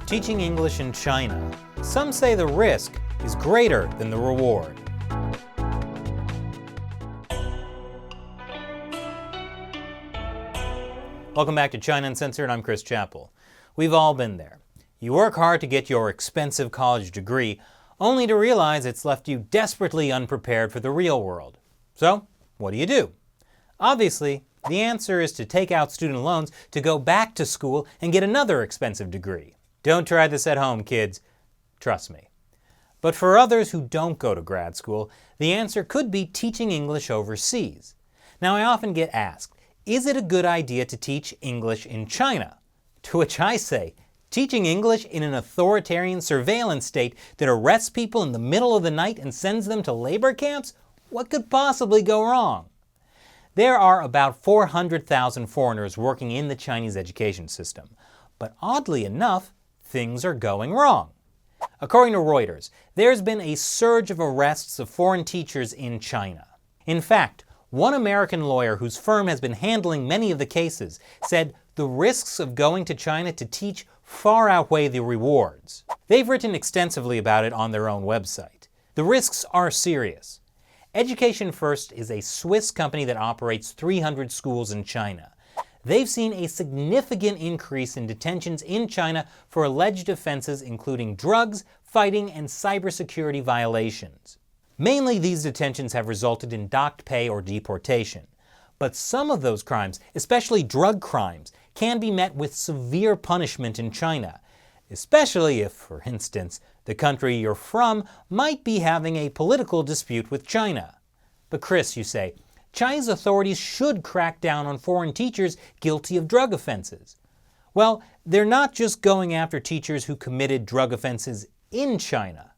Teaching English in China. Some say the risk is greater than the reward. Welcome back to China Uncensored. I'm Chris Chappell. We've all been there. You work hard to get your expensive college degree, only to realize it's left you desperately unprepared for the real world. So, what do? Obviously, the answer is to take out student loans to go back to school and get another expensive degree. Don't try this at home, kids. Trust me. But for others who don't go to grad school, the answer could be teaching English overseas. Now, I often get asked, is it a good idea to teach English in China? To which I say, teaching English in an authoritarian surveillance state that arrests people in the middle of the night and sends them to labor camps? What could possibly go wrong? There are about 400,000 foreigners working in the Chinese education system. But oddly enough, things are going wrong. According to Reuters, there's been a surge of arrests of foreign teachers in China. In fact, one American lawyer whose firm has been handling many of the cases said the risks of going to China to teach far outweigh the rewards. They've written extensively about it on their own website. The risks are serious. Education First is a Swiss company that operates 300 schools in China. They've seen a significant increase in detentions in China for alleged offenses including drugs, fighting, and cybersecurity violations. Mainly, these detentions have resulted in docked pay or deportation. But some of those crimes, especially drug crimes, can be met with severe punishment in China, especially if, for instance, the country you're from might be having a political dispute with China. But Chris, you say, Chinese authorities should crack down on foreign teachers guilty of drug offenses. Well, they're not just going after teachers who committed drug offenses in China.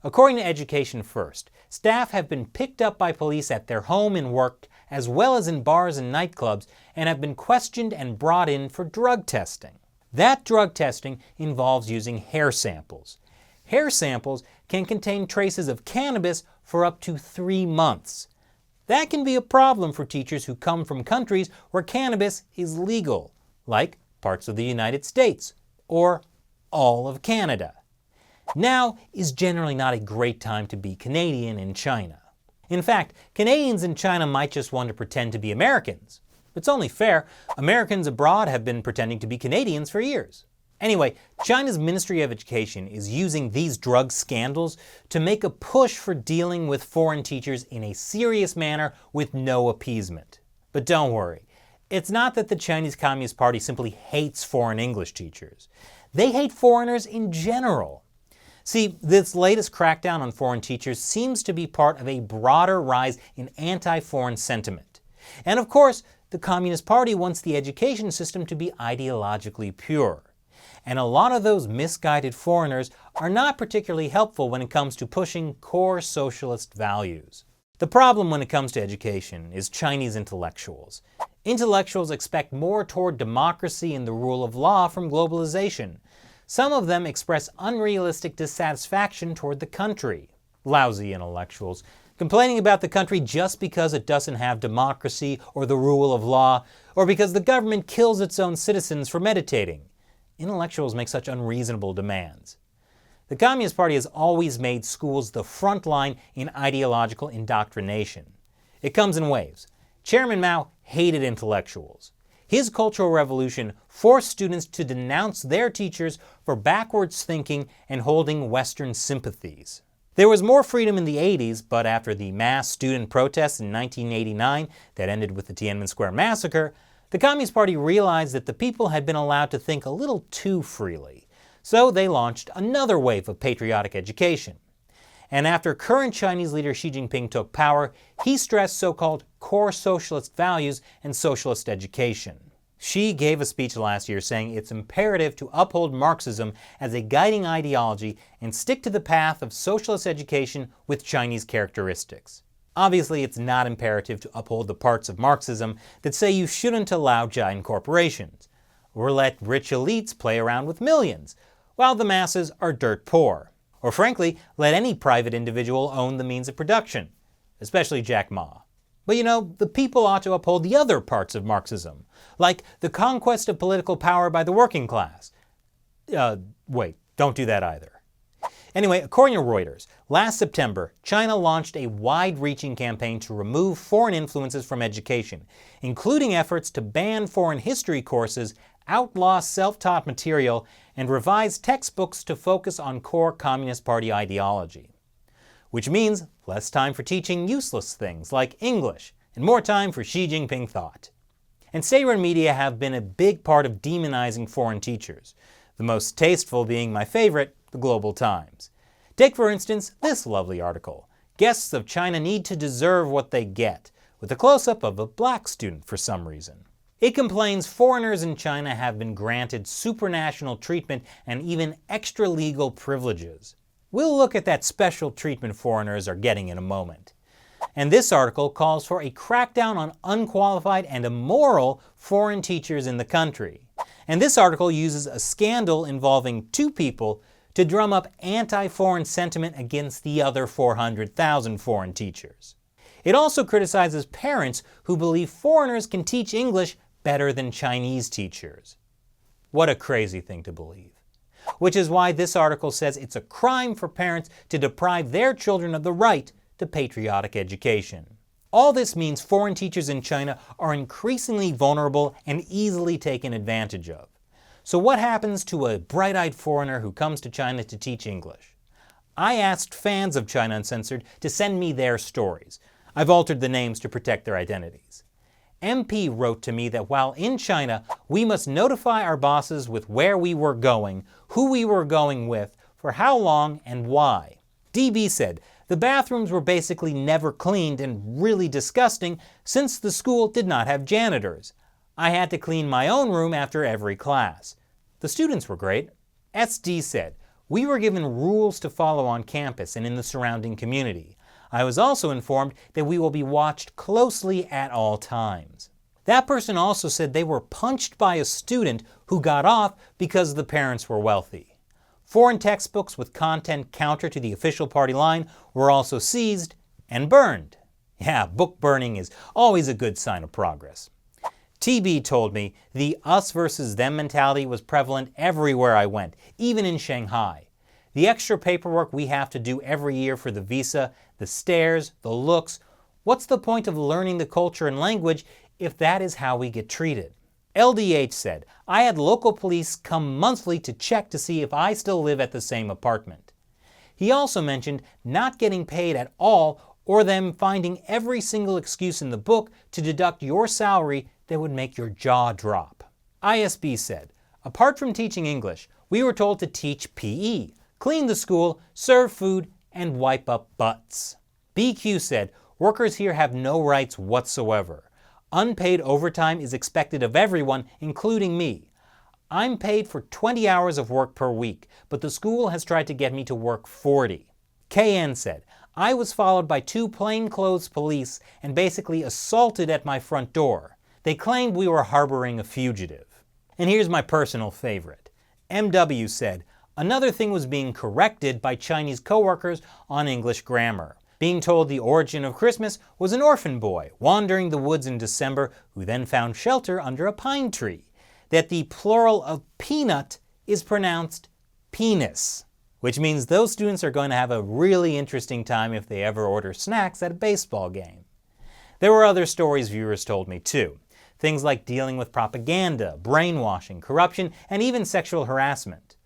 According to Education First, staff have been picked up by police at their home and work, as well as in bars and nightclubs, and have been questioned and brought in for drug testing. That drug testing involves using hair samples. Hair samples can contain traces of cannabis for up to 3 months. That can be a problem for teachers who come from countries where cannabis is legal, like parts of the United States or all of Canada. Now is generally not a great time to be Canadian in China. In fact, Canadians in China might just want to pretend to be Americans. It's only fair. Americans abroad have been pretending to be Canadians for years. Anyway, China's Ministry of Education is using these drug scandals to make a push for dealing with foreign teachers in a serious manner with no appeasement. But don't worry, it's not that the Chinese Communist Party simply hates foreign English teachers. They hate foreigners in general. See, this latest crackdown on foreign teachers seems to be part of a broader rise in anti-foreign sentiment. And of course, the Communist Party wants the education system to be ideologically pure. And a lot of those misguided foreigners are not particularly helpful when it comes to pushing core socialist values. The problem when it comes to education is Chinese intellectuals. Intellectuals expect more toward democracy and the rule of law from globalization. Some of them express unrealistic dissatisfaction toward the country. Lousy intellectuals, complaining about the country just because it doesn't have democracy or the rule of law, or because the government kills its own citizens for meditating. Intellectuals make such unreasonable demands. The Communist Party has always made schools the front line in ideological indoctrination. It comes in waves. Chairman Mao hated intellectuals. His Cultural Revolution forced students to denounce their teachers for backwards thinking and holding Western sympathies. There was more freedom in the 80s, but after the mass student protests in 1989 that ended with the Tiananmen Square massacre, the Communist Party realized that the people had been allowed to think a little too freely. So they launched another wave of patriotic education. And after current Chinese leader Xi Jinping took power, he stressed so-called core socialist values and socialist education. Xi gave a speech last year saying it's imperative to uphold Marxism as a guiding ideology and stick to the path of socialist education with Chinese characteristics. Obviously, it's not imperative to uphold the parts of Marxism that say you shouldn't allow giant corporations, or let rich elites play around with millions, while the masses are dirt poor. Or frankly, let any private individual own the means of production, especially Jack Ma. But the people ought to uphold the other parts of Marxism, like the conquest of political power by the working class. Wait, don't do that either. Anyway, according to Reuters, last September, China launched a wide-reaching campaign to remove foreign influences from education, including efforts to ban foreign history courses, outlaw self-taught material, and revise textbooks to focus on core Communist Party ideology. Which means less time for teaching useless things like English, and more time for Xi Jinping thought. And state-run media have been a big part of demonizing foreign teachers, the most tasteful being my favorite, the Global Times. Take, for instance, this lovely article, Guests of China Need to Deserve What They Get, with a close-up of a black student for some reason. It complains foreigners in China have been granted supranational treatment and even extra-legal privileges. We'll look at that special treatment foreigners are getting in a moment. And this article calls for a crackdown on unqualified and immoral foreign teachers in the country. And this article uses a scandal involving two people to drum up anti-foreign sentiment against the other 400,000 foreign teachers. It also criticizes parents who believe foreigners can teach English better than Chinese teachers. What a crazy thing to believe. Which is why this article says it's a crime for parents to deprive their children of the right to patriotic education. All this means foreign teachers in China are increasingly vulnerable and easily taken advantage of. So what happens to a bright-eyed foreigner who comes to China to teach English? I asked fans of China Uncensored to send me their stories. I've altered the names to protect their identities. MP wrote to me that while in China, we must notify our bosses with where we were going, who we were going with, for how long, and why. DB said, the bathrooms were basically never cleaned and really disgusting since the school did not have janitors. I had to clean my own room after every class. The students were great. SD said, we were given rules to follow on campus and in the surrounding community. I was also informed that we will be watched closely at all times. That person also said they were punched by a student who got off because the parents were wealthy. Foreign textbooks with content counter to the official party line were also seized and burned. Yeah, book burning is always a good sign of progress. TB told me the us versus them mentality was prevalent everywhere I went, even in Shanghai. The extra paperwork we have to do every year for the visa, the stares, the looks. What's the point of learning the culture and language if that is how we get treated? LDH said, I had local police come monthly to check to see if I still live at the same apartment. He also mentioned not getting paid at all or them finding every single excuse in the book to deduct your salary that would make your jaw drop. ISB said, apart from teaching English, we were told to teach PE, clean the school, serve food, and wipe up butts. BQ said, workers here have no rights whatsoever. Unpaid overtime is expected of everyone, including me. I'm paid for 20 hours of work per week, but the school has tried to get me to work 40. KN said, I was followed by two plainclothes police and basically assaulted at my front door. They claimed we were harboring a fugitive. And here's my personal favorite. MW said, another thing was being corrected by Chinese coworkers on English grammar. Being told the origin of Christmas was an orphan boy wandering the woods in December who then found shelter under a pine tree. That the plural of peanut is pronounced penis, which means those students are going to have a really interesting time if they ever order snacks at a baseball game. There were other stories viewers told me too. Things like dealing with propaganda, brainwashing, corruption, and even sexual harassment.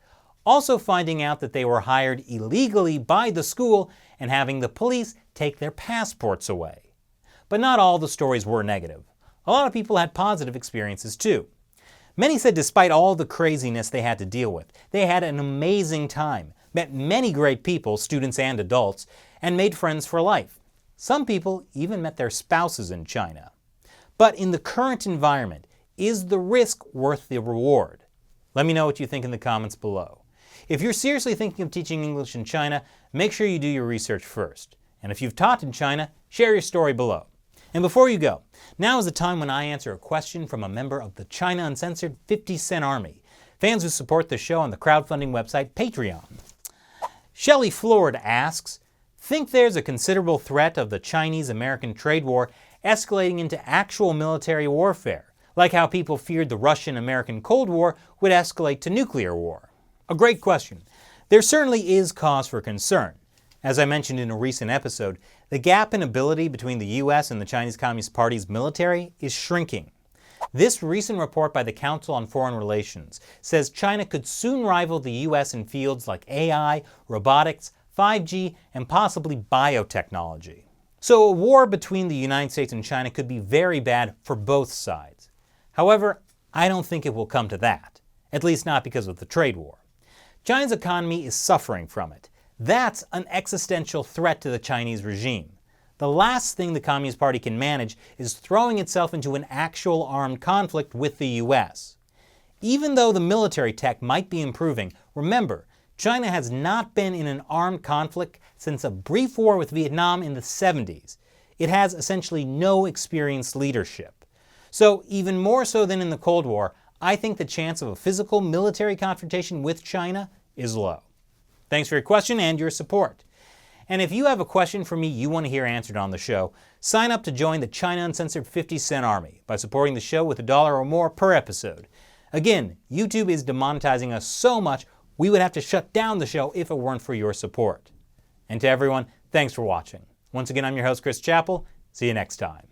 Also finding out that they were hired illegally by the school and having the police take their passports away. But not all the stories were negative. A lot of people had positive experiences too. Many said despite all the craziness they had to deal with, they had an amazing time, met many great people, students and adults, and made friends for life. Some people even met their spouses in China. But in the current environment, is the risk worth the reward? Let me know what you think in the comments below. If you're seriously thinking of teaching English in China, make sure you do your research first. And if you've taught in China, share your story below. And before you go, now is the time when I answer a question from a member of the China Uncensored 50 Cent Army, fans who support the show on the crowdfunding website Patreon. Shelley Flord asks, think there's a considerable threat of the Chinese-American trade war escalating into actual military warfare, like how people feared the Russian-American Cold War would escalate to nuclear war? A great question. There certainly is cause for concern. As I mentioned in a recent episode, the gap in ability between the US and the Chinese Communist Party's military is shrinking. This recent report by the Council on Foreign Relations says China could soon rival the US in fields like AI, robotics, 5G, and possibly biotechnology. So a war between the United States and China could be very bad for both sides. However, I don't think it will come to that, at least not because of the trade war. China's economy is suffering from it. That's an existential threat to the Chinese regime. The last thing the Communist Party can manage is throwing itself into an actual armed conflict with the US. Even though the military tech might be improving, remember, China has not been in an armed conflict since a brief war with Vietnam in the 70s. It has essentially no experienced leadership. So even more so than in the Cold War, I think the chance of a physical military confrontation with China is low. Thanks for your question and your support. And if you have a question for me you want to hear answered on the show, sign up to join the China Uncensored 50-cent army by supporting the show with $1 or more per episode. Again, YouTube is demonetizing us so much we would have to shut down the show if it weren't for your support. And to everyone, thanks for watching. Once again, I'm your host, Chris Chappell. See you next time.